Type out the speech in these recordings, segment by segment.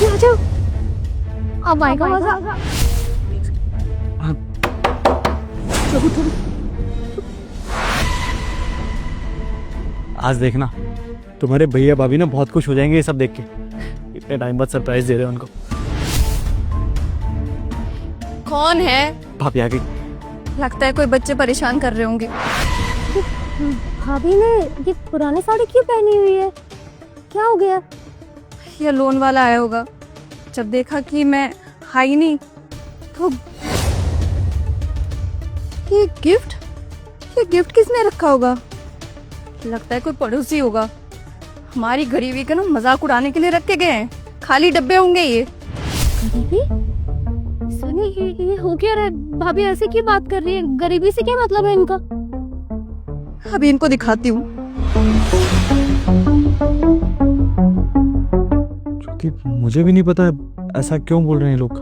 आ जाओ। अब आएगा मजा। आज देखना तुम्हारे भैया भाभी ना बहुत खुश हो जाएंगे ये सब देख के। इतने टाइम बाद सरप्राइज दे रहे हैं उनको। कौन है? भाभी आ गई। लगता है कोई बच्चे परेशान कर रहे होंगे। भाभी ने ये पुरानी साड़ी क्यों पहनी हुई है? क्या हो गया? ये लोन वाला आया होगा। जब देखा कि मैं हाई नहीं तो ये गिफ्ट किसने रखा होगा? लगता है कोई पड़ोसी होगा। हमारी गरीबी का ना मजाक उड़ाने के लिए रखे गए हैं। खाली डब्बे होंगे ये। गरीबी? सनी ये हो क्या रहा है? भाभी ऐसे क्यों बात कर रही है? गरीबी से क्या मतलब है इनका? अभी इनको दिखाती हूँ। क्योंकि मुझे भी नहीं पता ऐसा क्यों बोल रहे हैं लोग।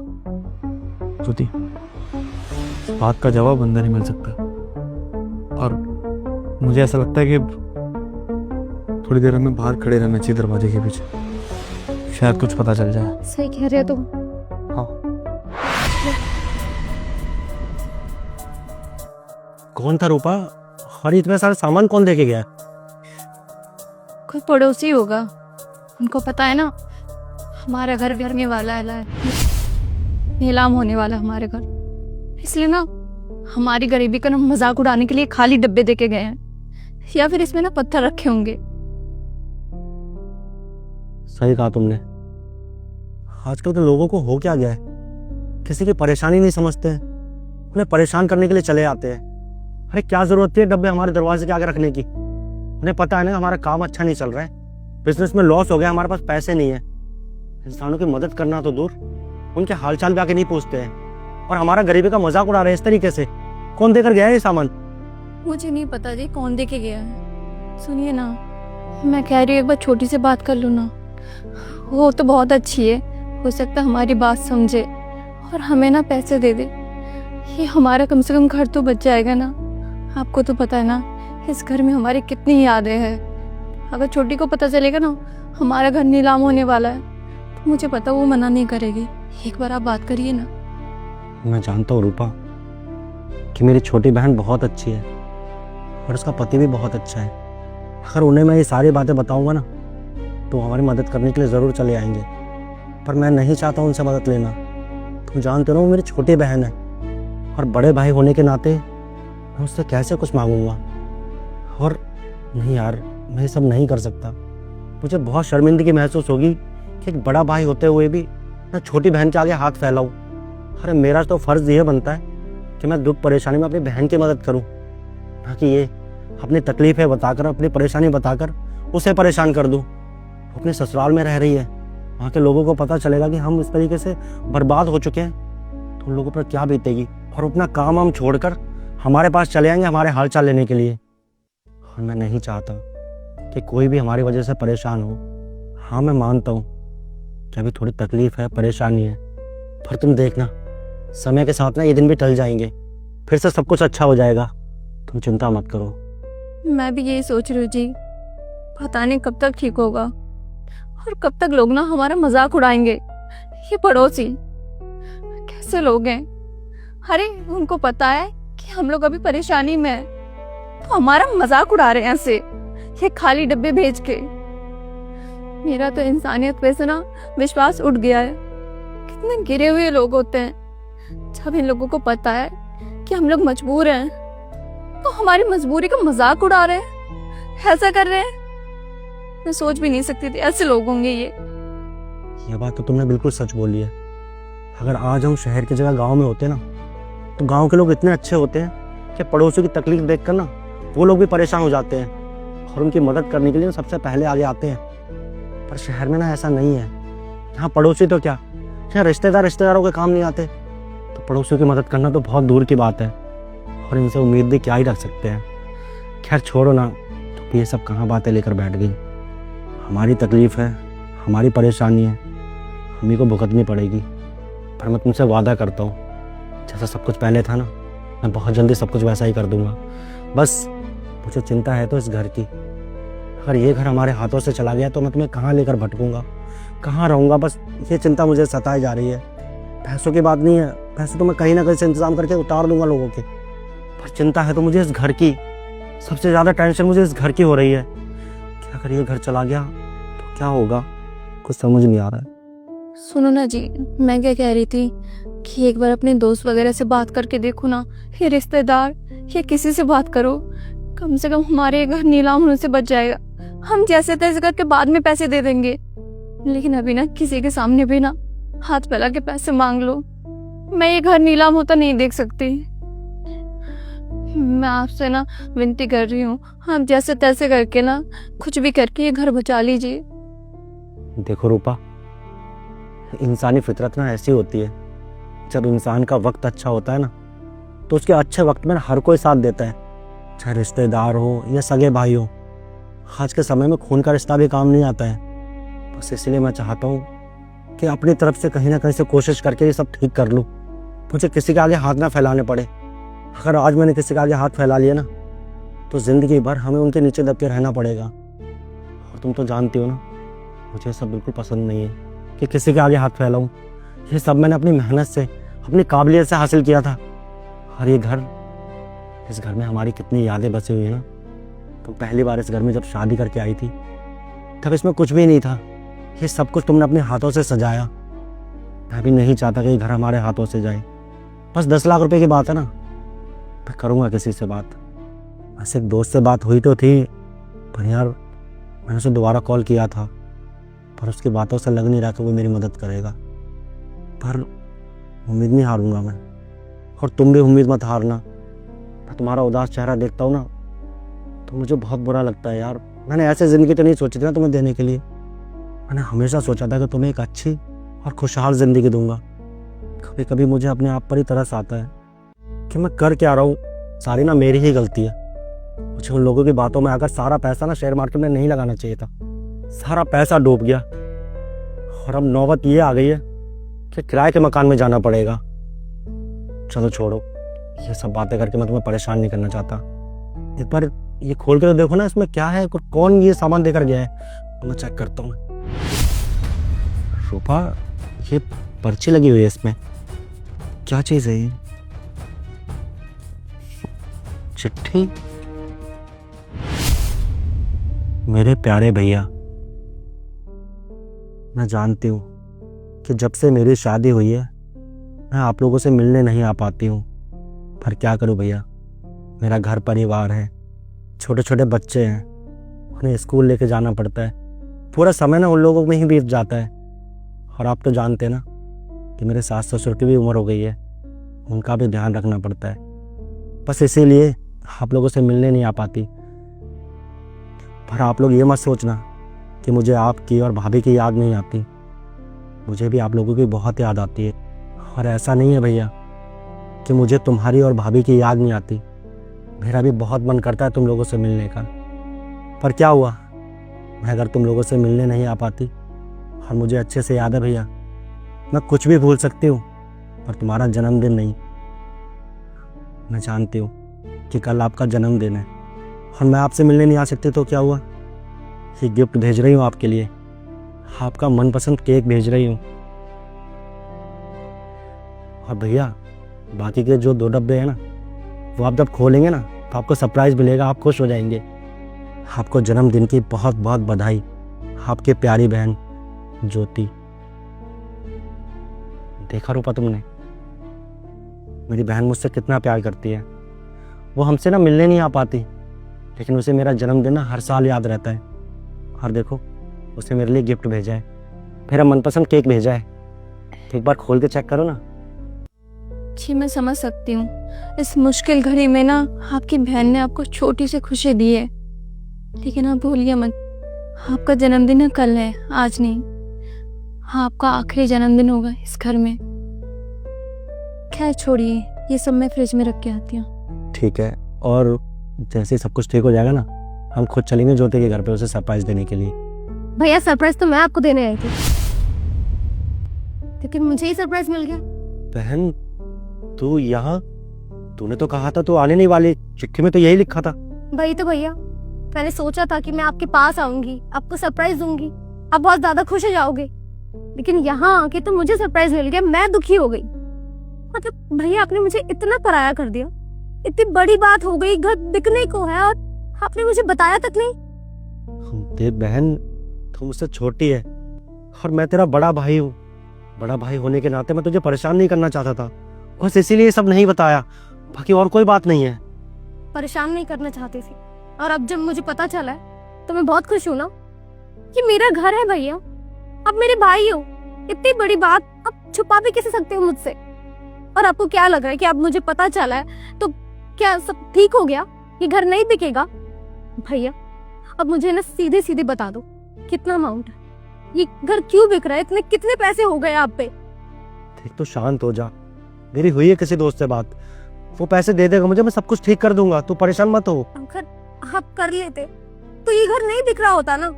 ज्योति, इस बात का जवाब अंदर नहीं मिल सकता। और मुझे ऐसा लगता है कि थोड़ी देर हमें बाहर खड़े रहना चाहिए दरवाजे के पीछे। शायद कुछ पता चल जाए। सही कह रहे हो तुम। हाँ। कौन था रूपा? और इतने सारे सामान कौन देके गया? कोई पड़ोसी होगा। उनको पता है ना हमारा घर बिकने वाला है, नीलाम होने वाला हमारे घर। इसलिए ना हमारी गरीबी का ना मजाक उड़ाने के लिए खाली डब्बे देके गए हैं, या फिर इसमें ना पत्थर रखे होंगे। सही कहा तुमने। आजकल के लोगों को हो क्या गया है? किसी की परेशानी नहीं समझते हैं, उन्हें परेशान करने के लिए चले आते हैं। अरे क्या जरूरत है डब्बे हमारे दरवाजे के आगे रखने की? उन्हें पता है ना हमारा काम अच्छा नहीं चल रहा है, बिजनेस में लॉस हो गया, हमारे पास पैसे नहीं है। इंसानों की मदद करना तो दूर, उनके हालचाल भी आके नहीं पूछते हैं और हमारा गरीबी का मजाक उड़ा रहे हैं इस तरीके से। कौन देकर गया है ये सामान? मुझे नहीं पता जी कौन देके गया है। सुनिए ना, मैं कह रही हूँ एक बार छोटी से बात कर लूँ ना। वो तो बहुत अच्छी है, हो सकता है हमारी बात समझे और हमें ना पैसे दे दे। ये हमारा कम से कम घर तो बच जाएगा ना। आपको तो पता है ना इस घर में हमारी कितनी यादें हैं। अगर छोटी को पता चलेगा ना हमारा घर नीलाम होने वाला है तो मुझे पता वो मना नहीं करेगी। एक बार आप बात करिए ना। मैं जानता हूँ रूपा कि मेरी छोटी बहन बहुत अच्छी है और उसका पति भी बहुत अच्छा है। अगर उन्हें मैं ये सारी बातें बताऊंगा ना तो हमारी मदद करने के लिए ज़रूर चले आएंगे, पर मैं नहीं चाहता उनसे मदद लेना। तुम जानते हो वो मेरी छोटी बहन है और बड़े भाई होने के नाते मैं उससे कैसे कुछ मांगूंगा। और नहीं यार, मैं ये सब नहीं कर सकता। मुझे बहुत शर्मिंदगी महसूस होगी कि एक बड़ा भाई होते हुए भी मैं छोटी बहन के आगे हाथ फैलाऊं। अरे मेरा तो फ़र्ज़ ये बनता है कि मैं दुख परेशानी में अपनी बहन की मदद करूं, ना कि ये अपनी तकलीफ़ें बताकर, अपनी परेशानी बताकर उसे परेशान कर दूं। वो अपने ससुराल में रह रही है, वहाँ के लोगों को पता चलेगा कि हम इस तरीके से बर्बाद हो चुके हैं तो उन लोगों पर क्या बीतेगी। और अपना काम हम छोड़कर हमारे पास चले आएंगे हमारे हाल चाल लेने के लिए। और मैं नहीं चाहता कि कोई भी हमारी वजह से परेशान हो। हाँ, मैं मानता हूँ कि अभी थोड़ी तकलीफ़ है, परेशानी है, पर तुम देखना समय के साथ ना ये दिन भी टल जाएंगे, फिर से सब कुछ अच्छा हो जाएगा। तुम चिंता मत करो। मैं भी यही सोच रही हूँ जी, पता नहीं कब तक ठीक होगा और कब तक लोग ना हमारा मजाक उड़ाएंगे। ये पड़ोसी कैसे लोग हैं? अरे उनको पता है कि हम लोग अभी परेशानी में हैं तो हमारा मजाक उड़ा रहे हैं ऐसे, ये खाली डब्बे भेज के। मेरा तो इंसानियत पे से ना विश्वास उठ गया है। कितने गिरे हुए लोग होते हैं। जब इन लोगों को पता है कि हम लोग मजबूर हैं तो हमारी मजबूरी का मजाक उड़ा रहे हैं, ऐसा कर रहे हैं। मैं सोच भी नहीं सकती थी ऐसे लोग होंगे ये बात तो तुमने बिल्कुल सच बोली है। अगर आज हम शहर की जगह गांव में होते ना तो गांव के लोग इतने अच्छे होते हैं कि पड़ोसियों की तकलीफ देखकर ना वो लोग भी परेशान हो जाते हैं और उनकी मदद करने के लिए सबसे पहले आगे आते हैं। पर शहर में ना ऐसा नहीं है। यहाँ पड़ोसी तो क्या, यहाँ रिश्तेदारों के काम नहीं आते, तो पड़ोसियों की मदद करना तो बहुत दूर की बात है और इनसे उम्मीद भी क्या ही रख सकते हैं। खैर छोड़ो ना, तो ये सब कहाँ बातें लेकर बैठ गई। हमारी तकलीफ़ है, हमारी परेशानी है, हम ही को भुगतनी पड़ेगी। पर मैं तुमसे वादा करता हूँ जैसा सब कुछ पहले था ना, मैं बहुत जल्दी सब कुछ वैसा ही कर दूंगा। बस मुझे चिंता है तो इस घर की। अगर ये घर हमारे हाथों से चला गया तो मैं तुम्हें कहाँ लेकर भटकूंगा, कहाँ रहूँगा, बस ये चिंता मुझे सताई जा रही है। पैसों की बात नहीं है, पैसे तो मैं कहीं ना कहीं से इंतजाम करके उतार दूंगा लोगों के, पर चिंता है तो मुझे इस घर की। सबसे ज़्यादा टेंशन मुझे इस घर की हो रही है कि अगर ये घर चला गया तो क्या होगा, कुछ समझ नहीं आ रहा है। सुनो ना जी, मैं क्या कह रही थी कि एक बार अपने दोस्त वगैरह से बात करके देखो ना, ये रिश्तेदार या किसी से बात करो, कम से कम हमारे ये घर नीलाम होने से बच जाएगा। हम जैसे तैसे करके बाद में पैसे दे देंगे, लेकिन अभी ना किसी के सामने भी ना हाथ फैला के पैसे मांग लो। मैं ये घर नीलाम होता नहीं देख सकती। मैं आपसे ना विनती कर रही हूँ, आप जैसे तैसे करके ना कुछ भी करके ये घर बचा लीजिए। देखो रूपा, इंसानी फितरत ना ऐसी होती है, जब इंसान का वक्त अच्छा होता है ना तो उसके अच्छे वक्त में हर कोई साथ देता है, चाहे रिश्तेदार हो या सगे भाई हो। आज के समय में खून का रिश्ता भी काम नहीं आता है। बस इसलिए मैं चाहता हूँ कि अपनी तरफ से कहीं ना कहीं से कोशिश करके ये सब ठीक कर लूँ, मुझे किसी के आगे हाथ ना फैलाने पड़े। अगर आज मैंने किसी के आगे हाथ फैला लिया ना तो ज़िंदगी भर हमें उनके नीचे दब के रहना पड़ेगा। और तुम तो जानती हो ना, मुझे सब बिल्कुल पसंद नहीं है कि किसी के आगे हाथ फैलाऊँ। ये सब मैंने अपनी मेहनत से, अपनी काबिलियत से हासिल किया था। और ये घर, इस घर में हमारी कितनी यादें बसी हुई है ना। तुम पहली बार इस घर में जब शादी करके आई थी तब इसमें कुछ भी नहीं था, ये सब कुछ तुमने अपने हाथों से सजाया। मैं भी नहीं चाहता कि ये घर हमारे हाथों से जाए। बस 10 लाख रुपए की बात है ना, मैं करूँगा किसी से बात। वैसे एक दोस्त से बात हुई तो थी, पर यार मैंने उसे दोबारा कॉल किया था, पर उसकी बातों से लग नहीं रहा कि वो मेरी मदद करेगा। पर उम्मीद नहीं हारूंगा मैं, और तुम भी उम्मीद मत हारना। मैं तुम्हारा उदास चेहरा देखता हूँ ना तो मुझे बहुत बुरा लगता है यार। मैंने ऐसे ज़िंदगी तो नहीं सोची थी ना तुम्हें देने के लिए। मैंने हमेशा सोचा था कि तुम्हें एक अच्छी और खुशहाल ज़िंदगी दूंगा। कभी कभी मुझे अपने आप पर ही तरस आता है कि मैं कर क्या रहा हूँ। सारी ना मेरी ही गलती है। मुझे उन लोगों की बातों में आकर सारा पैसा ना शेयर मार्केट में नहीं लगाना चाहिए था। सारा पैसा डूब गया, और अब नौबत ये आ गई है कि किराए के मकान में जाना पड़ेगा। चलो छोड़ो, ये सब बातें करके मैं तुम्हें परेशान नहीं करना चाहता। एक बार ये खोल के तो देखो ना, इसमें क्या है, कौन ये सामान देकर गया है, तो मैं चेक करता हूँ। रूपा, ये पर्ची लगी हुई है इसमें, क्या चीज़ है ये? चिट्ठी। मेरे प्यारे भैया, मैं जानती हूँ कि जब से मेरी शादी हुई है मैं आप लोगों से मिलने नहीं आ पाती हूँ, पर क्या करूँ भैया, मेरा घर परिवार है, छोटे छोटे बच्चे हैं, उन्हें स्कूल लेके जाना पड़ता है। पूरा समय ना उन लोगों में ही बीत जाता है। और आप तो जानते हैं ना कि मेरे सास ससुर की भी उम्र हो गई है, उनका भी ध्यान रखना पड़ता है। बस इसीलिए आप लोगों से मिलने नहीं आ पाती। पर आप लोग ये मत सोचना कि मुझे आपकी और भाभी की याद नहीं आती। मुझे भी आप लोगों की बहुत याद आती है। और ऐसा नहीं है भैया कि मुझे तुम्हारी और भाभी की याद नहीं आती, मेरा भी बहुत मन करता है तुम लोगों से मिलने का। पर क्या हुआ, मैं अगर तुम लोगों से मिलने नहीं आ पाती, और मुझे अच्छे से याद है भैया, मैं कुछ भी भूल सकती हूँ पर तुम्हारा जन्मदिन नहीं। मैं जानती हूँ कि कल आपका जन्मदिन है और मैं आपसे मिलने नहीं आ सकती, तो क्या हुआ, ये गिफ्ट भेज रही हूँ आपके लिए, आपका मनपसंद केक भेज रही हूँ। और भैया, बाकी के जो 2 डब्बे हैं ना, वो आप जब खोलेंगे ना तो आपको सरप्राइज मिलेगा, आप खुश हो जाएंगे। आपको जन्मदिन की बहुत बहुत बधाई, आपकी प्यारी बहन ज्योति। देखा रूपा तुमने, मेरी बहन मुझसे कितना प्यार करती है। वो हमसे ना मिलने नहीं आ पाती, लेकिन उसे मेरा जन्मदिन ना हर साल याद रहता है। और देखो, उसने मेरे लिए गिफ्ट भेजा है, मेरा मनपसंद केक भेजा है। एक बार खोल के चेक करो ना। जी, मैं समझ सकती हूँ, इस मुश्किल घड़ी में ना आपकी बहन ने आपको छोटी सी खुशी दी है, लेकिन आप भूलिए मत, आपका जन्मदिन है कल है, आज नहीं। हाँ, आपका आखिरी जन्मदिन होगा इस घर में। खैर छोड़िए, ये सब मैं फ्रिज में रख के आती हूँ। ठीक है, और जैसे सब कुछ ठीक हो जाएगा ना, हम खुद चलेंगे ज्योति के घर पे उसे सरप्राइज देने के लिए। भैया सरप्राइज तो मैं आपको देने आई थी, लेकिन मुझे ही सरप्राइज मिल गया। बहन, तू यहाँ, तूने तो कहा था तू आने नहीं वाली, चिट्ठी में तो यही लिखा था। भाई तो भैया, मैंने सोचा था कि मैं आपके पास आऊंगी, आपको सरप्राइज दूंगी, आप बहुत ज्यादा खुश हो जाओगे, लेकिन यहाँ आके तो मुझे सरप्राइज मिल गया, मैं दुखी हो गई। मतलब भैया आपने मुझे इतना पराया कर दिया, इतनी बड़ी बात हो गई, घर बिकने को है और आपने मुझे बताया तक नहीं। देख बहन, तू मुझसे छोटी है और मैं तेरा बड़ा भाई हूँ। बड़ा भाई होने के नाते मैं तुझे परेशान नहीं करना चाहता था, बस इसीलिए सब नहीं बताया, बाकी और कोई बात नहीं है। परेशान नहीं करना चाहती थी, और अब जब मुझे पता चला है तो मैं बहुत खुश हूँ ना। ये मेरा घर है भैया, अब मेरे भाई हो। इतनी बड़ी बात अब छुपा भी कैसे सकते हो मुझसे? और आपको क्या लग रहा है कि अब मुझे पता चला है तो क्या सब ठीक हो गया, ये घर नहीं बिकेगा? भैया अब मुझे ना सीधे सीधे बता दो कितना अमाउंट है, ये घर क्यों बिक रहा है, इतने कितने पैसे हो गए आप पे? देख तो शांत हो जा, मेरी हुई है किसी दोस्त से बात, वो पैसे दे देगा मुझे, मैं सब कुछ ठीक कर दूंगा, तू परेशान मत हो। अगर आप कर लेते तो ये घर नहीं बिक रहा होता ना।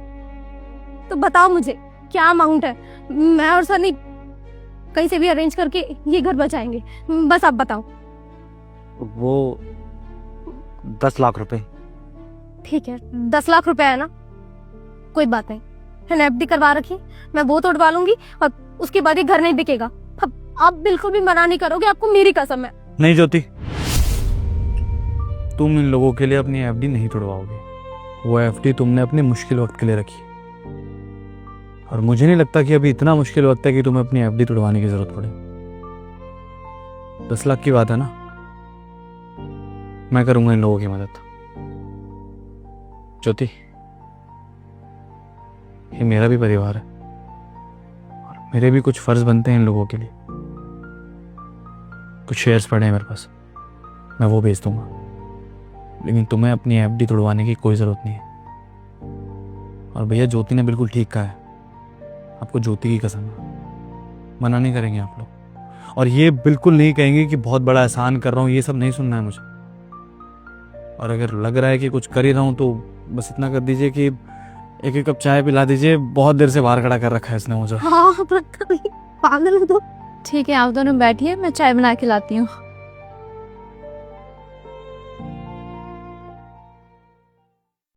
तो बताओ मुझे क्या अमाउंट है, मैं और सनी कहीं से भी अरेंज करके ये घर बचाएंगे, बस आप बताओ। वो 10 लाख रुपए। ठीक है, 10 लाख रुपए है ना, कोई बात नहीं, मैंने एफडी करवा रखी, मैं वो तोड़वा लूंगी और उसके बाद ये घर नहीं बिकेगा। अब आप बिल्कुल भी मना नहीं करोगे, आपको मेरी कसम है। नहीं ज्योति, तुम इन लोगों के लिए अपनी एफडी नहीं तोड़वाओगे। वो एफडी तुमने अपने मुश्किल वक्त के लिए रखी, और मुझे नहीं लगता कि अभी इतना मुश्किल वक्त है कि तुम्हें अपनी एफडी तोड़वाने की जरूरत पड़े। 10 लाख की बात है ना, मैं करूंगा इन लोगों की मदद। ज्योति, ये मेरा भी परिवार है और मेरे भी कुछ फर्ज बनते हैं इन लोगों के लिए। कुछ शेयर्स पड़े हैं मेरे पास, मैं वो बेच दूंगा, लेकिन तुम्हें अपनी एफडी तोड़वाने की कोई ज़रूरत नहीं है। और भैया ज्योति ने बिल्कुल ठीक कहा है, आपको ज्योति की कसम है, मना नहीं करेंगे आप लोग। और ये बिल्कुल नहीं कहेंगे कि बहुत बड़ा एहसान कर रहा हूँ, ये सब नहीं सुनना है मुझे। और अगर लग रहा है कि कुछ कर ही रहा हूँ तो बस इतना कर दीजिए कि एक कप चाय पिला दीजिए, बहुत देर से बाहर खड़ा कर रखा है इसने मुझे। हाँ पागल हो तो। ठीक है, आप दोनों बैठिए, मैं चाय बना के लाती हूँ।